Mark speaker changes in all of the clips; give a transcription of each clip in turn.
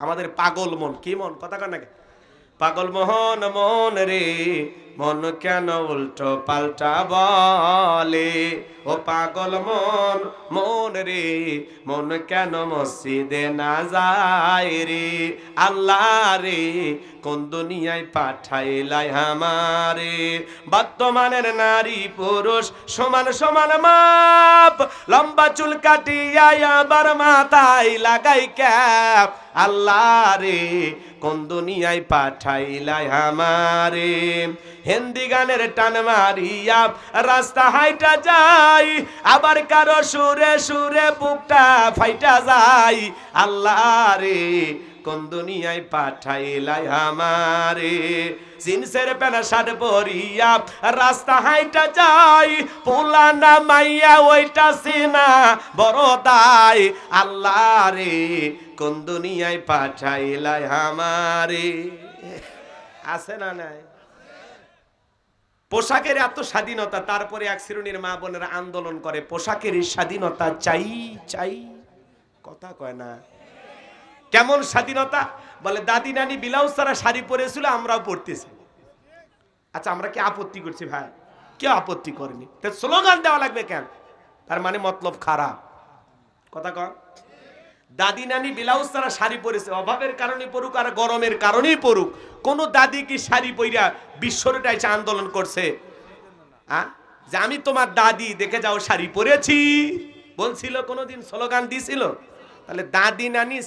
Speaker 1: আমাদের পাগল মন, কি মন কথা কন নাকি? পাগল মোহন মন রে, মন কেন উল্টো পাল্টা বলে? ও পাগল মন মন রে, মন কেন মসজিদে না যায় রে? আল্লাহ রে, কোন দুনিয়ায় পাঠাইলাই আমারে? বর্তমানের নারী পুরুষ সমান সমান মাপ, লম্বা চুল কাটিয়া আবার মাথায় লাগাই ক্যাপ। আল্লাহ রে, কোন দুনিয়ায় পাঠাইলাই আমারে? হিন্দি গানের টান মারিয়া রাস্তা হাইটা যাই, আবার কারো সুরে সুরে বুকটা ফাইটা যায়। আল্লাহ রে, কোন দুনিয়ায় পাঠাইলাই আমারে? জিন্সের প্যান্ট শার্ট পরিয়া রাস্তা হাইটা যাই, পোলা না মাইয়া ওইটা সিনা বড় দায়। আল্লাহ রে, কোন দুনিয়ায় পাঠাইলাই আমারে? আছে না নাই? পোশাকের এত স্বাধীনতা, তারপরে এক শ্রেণীর মা বোনেরা আন্দোলন করে পোশাকের স্বাধীনতা চাই চাই। কথা কয় না। কেমন স্বাধীনতা? বলে দাদি নানি ব্লাউজ ছাড়া শাড়ি পরেছিল, আমরাও পরতেছি। আচ্ছা, আমরা কি আপত্তি করছি ভাই? কেউ আপত্তি করেনি, তো স্লোগান দেওয়া লাগবে কেন? তার মানে মতলব খারাপ। কথা কয়। দাদি নানি ব্লাউজ ছাড়া শাড়ি পরেছে, অভাবের কারণে পড়ুক আর গরমের কারণেই পড়ুক, কোন দাদি কি শাড়ি পইরা বিশ্বটা এসে আন্দোলন করছে? যে আমি তোমার দাদি, দেখে যাও শাড়ি পরেছি বলছিল? কোনোদিন স্লোগান দিছিল? তাহলে দাদি নানি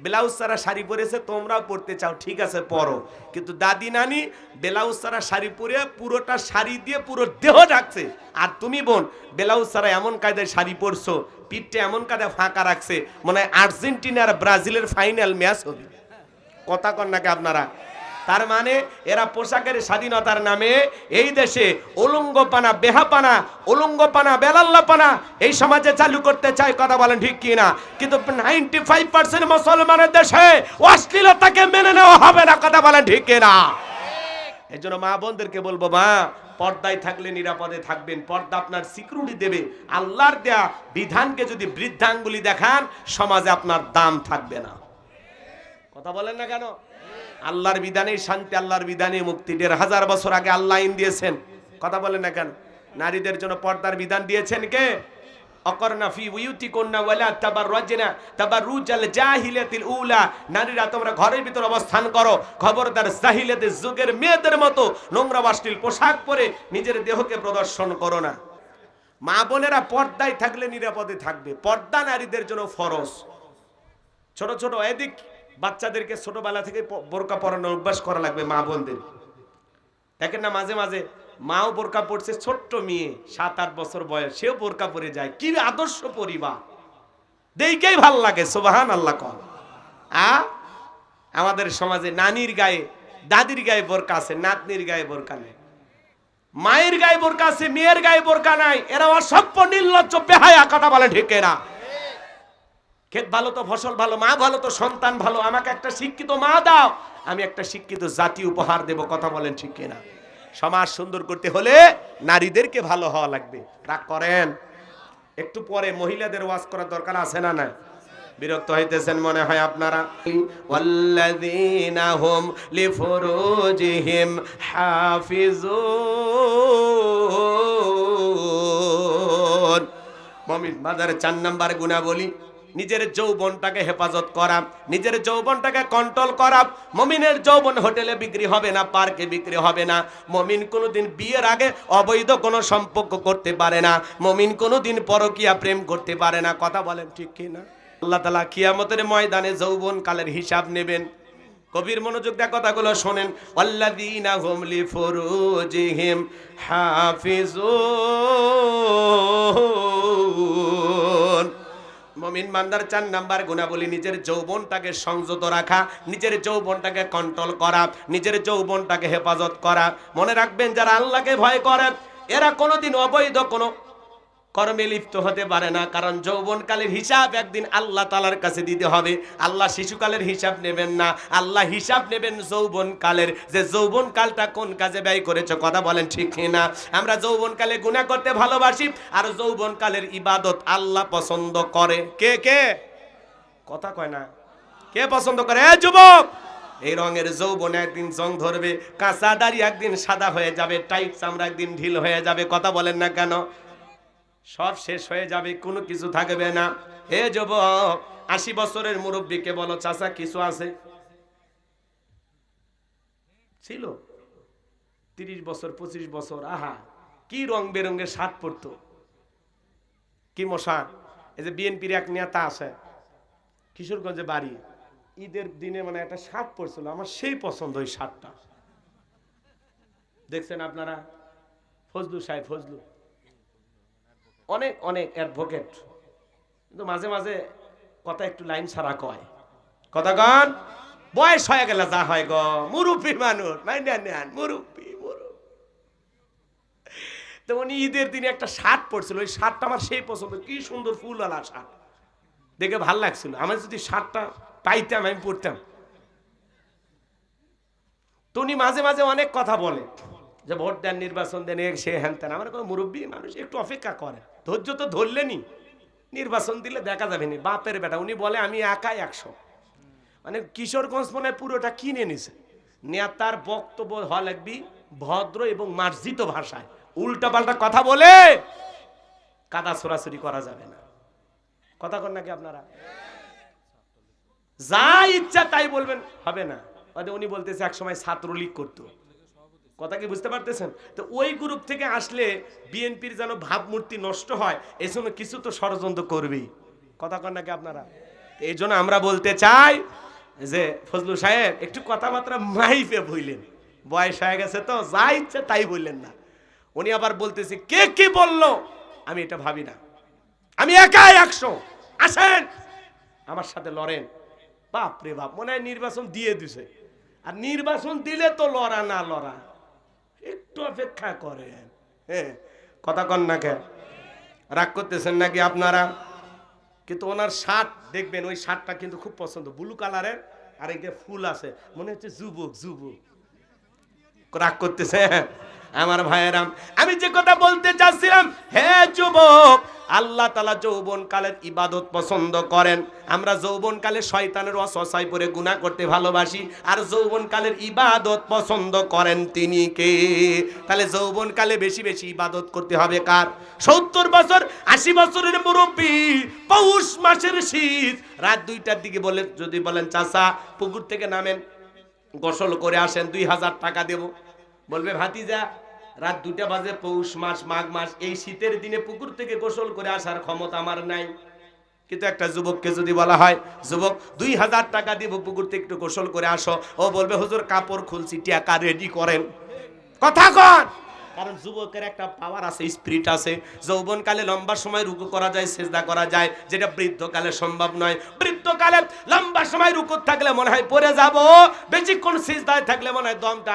Speaker 1: ব্লাউজ ছাড়া শাড়ি পরেছে, তোমরাও পরতে চাও, ঠিক আছে পরো, কিন্তু দাদি নানি ব্লাউজ ছাড়া শাড়ি পরে পুরোটা শাড়ি দিয়ে পুরো দেহ ঢাকছে, আর তুমি বোন ব্লাউজ ছাড়া এমন কায়দায় শাড়ি পরছো, পিঠটা এমন কায়দায় ফাঁকা রাখছে, মনে হয় আর্জেন্টিনা আর ব্রাজিলের ফাইনাল ম্যাচ হবে। কথা কন নাকি আপনারা? তার মানে এরা পোশাকের স্বাধীনতার নামে এই দেশে উলঙ্গপানা, বেহাপানা, উলঙ্গপানা, বেলাল্লাপানা এই সমাজে চালু করতে চায়। কথা বলেন ঠিক কি না? কিন্তু 95% মুসলমানের দেশে অশ্লীলতাকে মেনে নেওয়া হবে না। কথা বলেন ঠিক কি না? এই জন্য মা বোনদেরকে বলবো, মা পর্দায় থাকলে নিরাপদে থাকবেন, পর্দা আপনার সিকিউরিটি দেবে। আল্লাহর দেয়া বিধানকে যদি বৃদ্ধাঙ্গুলি দেখান, সমাজে আপনার দাম থাকবে না। কথা বলেন না কেন? আল্লাহর বিধানে শান্তি, আল্লাহর বিধানে মুক্তি। 1500 বছর আগে আল্লাহ আইন দিয়েছেন। কথা বলেন না কেন? নারীদের জন্য পর্দার বিধান দিয়েছেন কে? অকরনা ফি বুয়ুতিকুন্না ওয়ালা তাবাররাজনা তাবাররুজাল জাহিলিয়াতিল উলা। নারীরা তোমরা ঘরের ভিতর অবস্থান করো, খবরদার জাহিলিয়াতের যুগের মেয়েদের মতো নোংরা অশ্লীল পোশাক পরে নিজের দেহকে প্রদর্শন করো না। মা বোনেরা পর্দায় থাকলে নিরাপদে থাকবে। পর্দা নারীদের জন্য ফরজ। ছোট ছোট এদিক বাচ্চাদেরকে ছোটবেলা থেকে বোরকা পরানোর অভ্যাস করা লাগবে মা বোনদের। দেখেন না মাঝে মাঝে মাও বোরকা পড়ছে, ছোট্ট মেয়ে 7-8 বছর বয়স, সেও বোরকা পরে যায়। কি আদর্শ পরিবার, দেখেই ভাল লাগে। সুবহানাল্লাহ কন। আমাদের সমাজে নানির গায়ে, দাদির গায়ে বোরকা আছে, নাতনির গায়ে বোরকা নেই। মায়ের গায়ে বোরকা আছে, মেয়ের গায়ে বোরকা নাই। এরা অসভ্য, নির্লজ্জ, বেহায়া। কথা বলে ঠিক না? ক্ষেত ভালো তো ফসল ভালো, মা ভালো তো সন্তান ভালো। আমাকে একটা শিক্ষিত মা দাও, আমি একটা শিক্ষিত জাতি উপহার দেব। কথা বলেন ঠিক কিনা? সমাজ সুন্দর করতে হলে নারীদেরকে ভালো হওয়া লাগবে। রাগ করেন? একটু পরে মহিলাদের ওয়াজ করার দরকার আছে না? না, বিরক্ত হইতেছেন মনে হয় আপনারা। ওয়াল্লাযীনা হুম লিফুরুজিহিম হাফিজুন। মুমিন মাদার 4 নাম্বার গুণাবলী, নিজের যৌবনটাকে হেফাজত করা, নিজের যৌবনটাকে কন্ট্রোল করা। মুমিনের যৌবন হোটেলে বিক্রি হবে না, পার্কে বিক্রি হবে না। মুমিন কোনোদিন বিয়ের আগে অবৈধ কোনো সম্পর্ক করতে পারে না। মুমিন কোনোদিন পরকীয়া প্রেম করতে পারে না। কথা বলেন ঠিক কি না? আল্লাহ তাআলা কিয়ামতের ময়দানে যৌবন কালের হিসাব নেবেন। কবির মনোযোগ দিয়ে কথাগুলো শোনেন। ওয়াল্লাযীনা হুম লিফুরুজিহিম হাফিজুন। মুমিন বান্দার 4 নাম্বার গুণাবলী, নিজের যৌবনটাকে সংযত রাখা, নিজের যৌবনটাকে কন্ট্রোল করা, নিজের যৌবনটাকে হেফাজত করা। মনে রাখবেন, যারা আল্লাহকে ভয় করে এরা কোনোদিন অবৈধ কোনো কর্মে লিপ্ত হতে পারে না। কারণ যৌবনকালের হিসাব একদিন আল্লাহ তাআলার কাছে দিতে হবে। আল্লাহ শিশুকালের হিসাব নেবেন না, আল্লাহ হিসাব নেবেন যৌবনকালের, যে যৌবনকালটা কোন কাজে ব্যয় করেছো। কথা বলেন ঠিক না? আমরা যৌবনকালে গুনাহ করতে ভালোবাসি, আর যৌবনকালের ইবাদত আল্লাহ পছন্দ করে। কে কে? কথা কয় না। কে পছন্দ করে? এ যুবক, এই রঙের যৌবন একদিন জং ধরবে, কাঁচা দাড়ি একদিন সাদা হয়ে যাবে, টাইট চামড়া একদিন ঢিল হয়ে যাবে। কথা বলেন না কেন? সব শেষ হয়ে যাবে, কোনো কিছু থাকবে না। হে যুবক, 80 বছরের মুরব্বীকে বলো চাচা কিছু আছে? ছিল 30 বছর 25 বছর, আহা কি রং বেরঙের শার্ট পরতো, কি মশা। এই যে বিএনপির এক নেতা আছে, কিশোরগঞ্জে বাড়ি, ঈদের দিনে মানে একটা শার্ট পরছিল, আমার সেই পছন্দ ওই শার্টটা। দেখছেন আপনারা? ফজলু সাহেব, ফজলু অনেক অনেক অ্যাডভোকেট, কিন্তু মাঝে মাঝে কথা একটু লাইন ছাড়া কয়। কথা কন, বয়স হয়ে গেলে যা হয় গো, মুরব্বী মানুষ, মুরব্বী। তো উনি ঈদের দিনে একটা শার্ট পরছিল, ওই শার্টটা আমার সেই পছন্দ, কি সুন্দর ফুলওয়ালা শার্ট, দেখে ভাল লাগছিল। আমার যদি শার্টটা পাইতাম আমি পরতাম। তো উনি মাঝে মাঝে অনেক কথা বলে যে ভোট দেন, নির্বাচন দেন, সে হ্যান তেন। আমার কোনো মুরব্বী মানুষ একটু অপেক্ষা করে, ধৈর্য তো ধরলেনি, নির্বাচন দিলে দেখা যাবে নি। বাপের বেটা, উনি বলে আমি একাই 100, মানে কিশোরগঞ্জ মনে পুরোটা কিনে নিছে। নেতার বক্তব্য হওয়া লাগবি ভদ্র এবং মার্জিত ভাষায়, উল্টা পাল্টা কথা বলে কাদা ছোড়াছুরি করা যাবে না। কথা কন নাকি আপনারা? যা ইচ্ছা তাই বলবেন, হবে না। উনি বলতেছে এক সময় ছাত্রলীগ করতো, কথা কি বুঝতে পারতেছেন? তো ওই গ্রুপ থেকে আসলে বিএনপির যেন ভাবমূর্তি নষ্ট হয়, এই জন্য কিছু তো ষড়যন্ত্র করবেই। কথা কন নাকি আপনারা? এই জন্য আমরা বলতে চাই যে ফজলু সাহেব একটু কথাবার্তা মাইপে বললেন, বয়স হয়ে গেছে তো, যা ইচ্ছে তাই বললেন না। উনি আবার বলতেছে কে কি বললো আমি এটা ভাবি না, আমি একাই 100, আসেন আমার সাথে লড়েন। বাপ রে বাপ, মনে হয় নির্বাচন দিয়ে দিছে। আর নির্বাচন দিলে তো লড়া না লড়া, একটু অপেক্ষা করেন। হ্যাঁ, কথা কন না কেন? রাগ করতেছেন নাকি আপনারা? কিন্তু ওনার শার্ট দেখবেন, ওই শার্টটা কিন্তু খুব পছন্দ, ব্লু কালারের, আর এই যে ফুল আছে, মনে হচ্ছে যুবক যুবক। রাগ করতেছে আমার ভাইয়েরাম। আমি যে কথা বলতে চাচ্ছিলাম, হে যুবক, আল্লাহ তাআলা যৌবন কালের ইবাদত পছন্দ করেন। আমরা যৌবন কালে শয়তানের ওয়াসওয়াসায় পড়ে গুনাহ করতে ভালোবাসি, আর যৌবন কালের ইবাদত পছন্দ করেন তিনি কে? তাহলে যৌবন কালে বেশি বেশি ইবাদত করতে হবে কার? 70 বছর 80 বছরের মুরব্বী, পৌষ মাসের শীত, রাত 2টার দিকে বলে যদি বলেন চাচা পুকুর থেকে নামেন, গোসল করে আসেন, 2000 টাকা দেব, বলবে ভাতিজা রাত 2টা বাজে, পৌষ মাস, মাঘ মাস, এই শীতের দিনে পুকুর থেকে গোসল করে আসার ক্ষমতা আমার নাই। কিন্তু একটা যুবককে যদি বলা হয় যুবক 2000 টাকা দিব, পুকুর থেকে একটু গোসল করে আসো, ও বলবে হুজুর কাপড় খুলছি, টাকা রেডি করেন। কথা কন, কারণ যুবকের একটা পাওয়ার আছে, স্পিরিট আছে। যৌবনকালে লম্বা সময় রুকু করা যায়, সেজদা করা যায়, যেটা বৃদ্ধকালে সম্ভব নয়। বৃদ্ধকালে লম্বা সময় রুকু থাকলে মনে হয় পড়ে যাব, বেশিক্ষণ সেজদায় থাকলে মনে হয় দমটা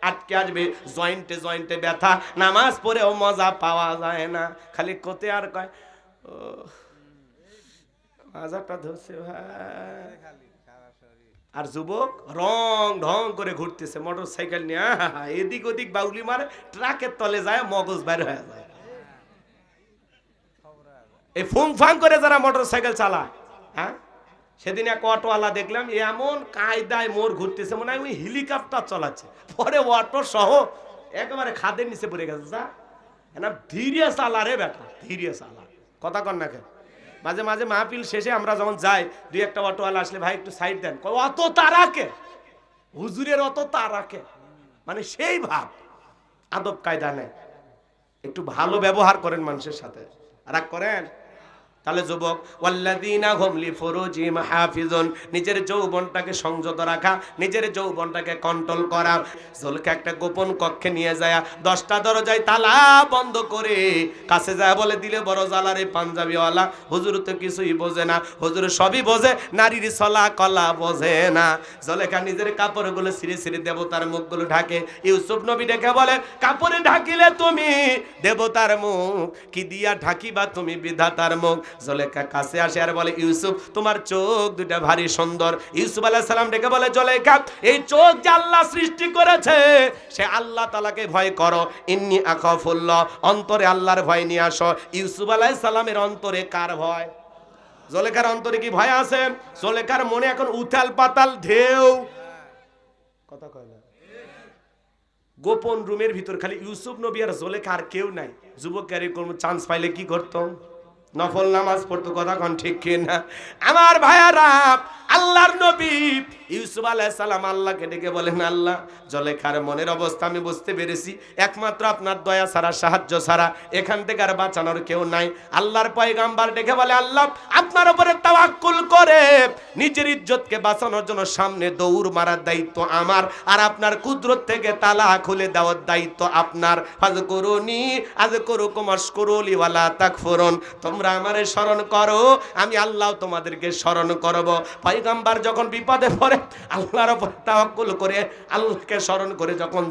Speaker 1: আটকে আসবে, জয়েন্টে জয়েন্টে ব্যথা, নামাজ পড়েও মজা পাওয়া যায় না, খালি কোতে আর কয় ও মাজাটা ধরছে ভাই। আর যুবক রং ঢং করে ঘুরতেছে মোটর সাইকেল নিয়ে, এদিক ওদিক বাউলি মারে, ট্রাকের তলে যায়, মগজ বের হয়ে যায়। এই ফুং ফাং করে যারা মোটর সাইকেল চালায়, হ্যাঁ, সেদিন এক অটোওয়ালা দেখলাম এমন কায়দায় মোর ঘুরতেছে, মনে হয় ওই হেলিকপ্টার চালাচ্ছে। পরে অটো সহ একেবারে খাদের নিচে পড়ে গেছে। যা না ধীরে চালা রে বেটা, ধীরে চালা। কথা কন না কেন? মাঝে মাঝে মাহফিল শেষে আমরা যখন যাই, 2-1টা অটোওয়ালা আসলে ভাই একটু সাইড দেন, অত তারাকে হুজুরের অত তারাকে, মানে সেই ভাব, আদব কায়দা নেই, একটু ভালো ব্যবহার করেন মানুষের সাথে, রাগ করেন। তাহলে যুবক ওয়াল্লাযীনা হুম লিফুরুজিহিম হাফিজুন, নিজের যৌবনটাকে সংযত রাখা, নিজের যৌবনটাকে কন্ট্রোল করা। জলকে একটা গোপন কক্ষে নিয়ে যায়, 10টা দরজায় তালা বন্ধ করে কাছে যায় বলে দিলে বড় জালারে পাঞ্জাবিওয়ালা, হুজুর তো কিছুই বোঝে না, হুজুর সবই বোঝে, নারীর চলা কলা বোঝে না। জলেখা নিজের কাপড়গুলো ছিঁড়ে ছিঁড়ে দেবতার মুখগুলো ঢাকে। ইউসুফ নবী ডেকে বলে কাপড়ে ঢাকিলে তুমি দেবতার মুখ, কি দিয়া ঢাকিবা তুমি বিধাতার মুখ। জলেখা কাছে আসে আর বলে ইউসুফ তোমার চোখ দুটা ভারী সুন্দর। ইউসুফ আলাইহিস সালাম ডেকে বলে জলেখা এই চোখ যে আল্লাহ সৃষ্টি করেছে, সে আল্লাহ তাআলাকে ভয় করো, ইন্নী আখাফুল্লাহ, অন্তরে আল্লাহর ভয় নিয়ে আসো। ইউসুফ আলাইহিস সালামের অন্তরে কার ভয়? জুলেখার অন্তরে কি ভয় আছে? জুলেখার মনে এখন উথাল পাতাল ঢেউ। কথা কয় না। গোপন রুমের ভিতর খালি ইউসুফ নবী আর জুলেখা, আর কেউ নাই। যুবকের কোন চান্স পাইলে কি করতো? নফল নামাজ পড়তো। কথা কোন ঠিক কিনা? আমার ভাইয়ারা, আল্লাহর নবী ইউসুফ আলাইহিস সালাম আল্লাহকে ডেকে বলেন, আল্লাহ, জুলেখার মনের অবস্থা আমি বুঝতে পেরেছি, একমাত্র আপনার দয়া ছাড়া, সাহায্য ছাড়া এখান থেকে আর বাঁচানোর কেউ নাই। আল্লাহর পয়গাম্বার ডেকে বলে, আল্লাহ, আপনার উপরে তাওয়াক্কুল করে নিজের ইজ্জতকে বাঁচানোর জন্য সামনে দৌড় মারার দায়িত্ব আমার, আর আপনার কুদরত থেকে তালা খুলে দেওয়ার দায়িত্ব আপনার। ফাযকুরুনি আযকুরুকুম ওয়াশকুরুলি ওয়ালা তাকফুরুন। তোমরা আমারে স্মরণ করো, আমি আল্লাহ তোমাদেরকে স্মরণ করব। পয়গম্বর যখন বিপদে পড়ে আল্লাহর উপর তাওয়াক্কুল করে আল্লাহকে স্মরণ করে যখন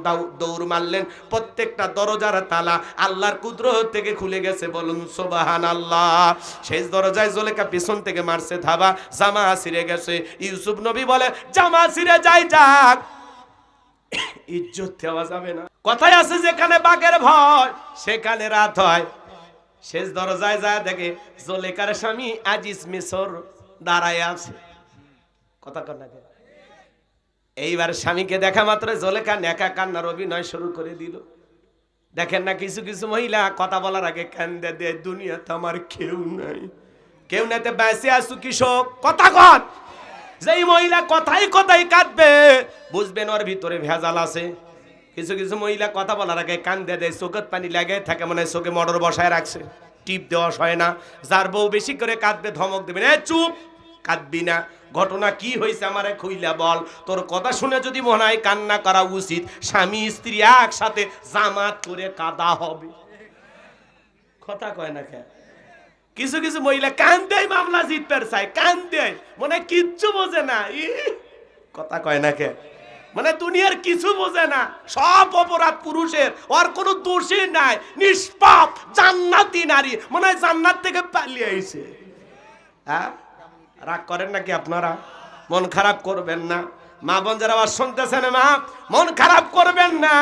Speaker 1: দৌড় মারলেন, প্রত্যেকটা দরজার তালা আল্লাহর কুদরত থেকে খুলে গেছে। বলুন সুবহানাল্লাহ। শেষ দরজায় জুলেখা পিছন থেকে মারছে ধাবা, জামা ছিঁড়ে গেছে। ইউসুফ নবী বলে, জামা ছিঁড়ে যাই যাক, ইজ্জত দেওয়া যাবে না। কথায় আছে, যেখানে বাঘের ভয় সেখানে রাত হয়। শেষ দরজায় যায় দেখে জুলেখার স্বামী আজিজ মিশর দাঁড়ায় আছে। কথা কর না। এইবার স্বামীকে দেখা মাত্র জুলেখা নেকা কান্নার অভিনয় শুরু করে দিল। দেখেন না, কিছু কিছু মহিলা কথা বলার আগে কান্দে দেয়, দুনিয়াতে আমার কেউ নাই, কেউ নাইতে বেঁচে আসু কৃষক। কথা কন। যেই মহিলা কথাই কথাই কাঁদবে, বুঝবেন ওর ভিতরে ভেজাল আছে। কিছু কিছু মহিলা কথা বলার আগে কান্দে দেয়, চোখের পানি লাগে থাকে, মনে হয় চোখে মোটর বসায় রাখছে, টিপ দেওয়া হয় না। যার বউ বেশি করে কাঁদবে ধমক দেবেন, এ চুপ, কাঁদবি না, ঘটনা কি হয়েছে আমারে খুইলা বল। তোর কথা শুনে যদি মনে হয় কান্না করা উচিত, স্বামী স্ত্রী একসাথে জামাত করে কাঁদা হবে। কথা কয় না কেন? কিছু কিছু মহিলা কান্দে মামলা জিততে চায়, কান্দে মনে হয় কিচ্ছু বোঝে না। কথা কয় না কেন? মানে দুনিয়ার কিছু বোঝে না, সব অপরাধ পুরুষের, ওর কোনো দোষই নাই, নিষ্পাপ জান্নাতি নারী, মনে হয় জান্নাত থেকে পালিয়ে আইছে। হ্যাঁ, রাগ করেন নাকি আপনারা? মন খারাপ করবেন না। মা বোন যারা আবার শুনতেছেন, মা মন খারাপ করবেন না।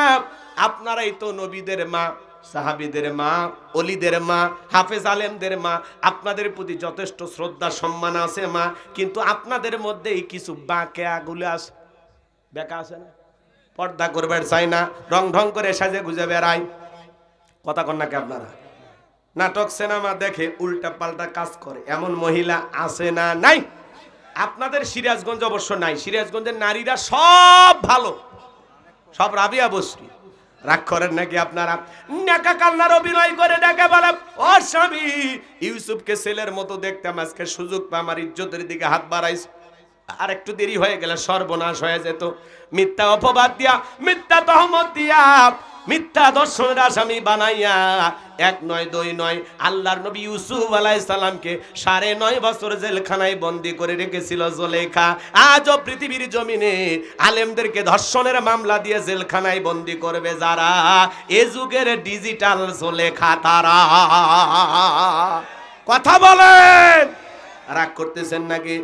Speaker 1: আপনারাই তো নবীদের মা, সাহাবীদের মা, ওলিদের মা, হাফেজ আলেমদের মা। আপনাদের প্রতি যথেষ্ট শ্রদ্ধা সম্মান আছে মা, কিন্তু আপনাদের মধ্যেই কিছু বাঁকে আগুলে আছে, বেকা আছে না, পর্দা করবেন চাই না, রং ঢং করে সাজে গুজে বেড়ায়। কথা কন নাকি আপনারা? নাটক সিনেমা দেখে উল্টা পাল্টা কাজ করে, এমন মহিলা আছে না? নাই। আপনাদের সিরাজগঞ্জ অবশ্য নাই। সিরাজগঞ্জের নারীরা সব ভালো, সব রাবিয়া বস্তি। রাগ করেন নাকি আপনারা? নেকা কান্নার অভিনয় করে ডেকে বলে, ও স্বামী, ইউসুফকে ছেলের মতো দেখতাম, আজকে সুযোগ পা আমার ইজ্জতের দিকে হাত বাড়াইছে, আর একটু দেরি হয়ে গেলে সর্বনাশ হয়ে যেত। মিথ্যা অপবাদ দিয়া, মিথ্যা তহমত দিয়া, মিথ্যা দর্শনের আসামি বানাইয়া, এক নয় দুই নয়, আল্লাহর নবী ইউসুফ আলাইহিস সালামকে 9.5 বছর জেলখানায় বন্দী করে রেখেছিল জুলেখা। আজও পৃথিবীর জমিনে আলেমদেরকে ধর্ষণের মামলা দিয়ে জেলখানায় বন্দী করবে যারা, এ যুগের ডিজিটাল জুলেখা তারা। কথা বলেন। রাগ করতেছেন নাকি?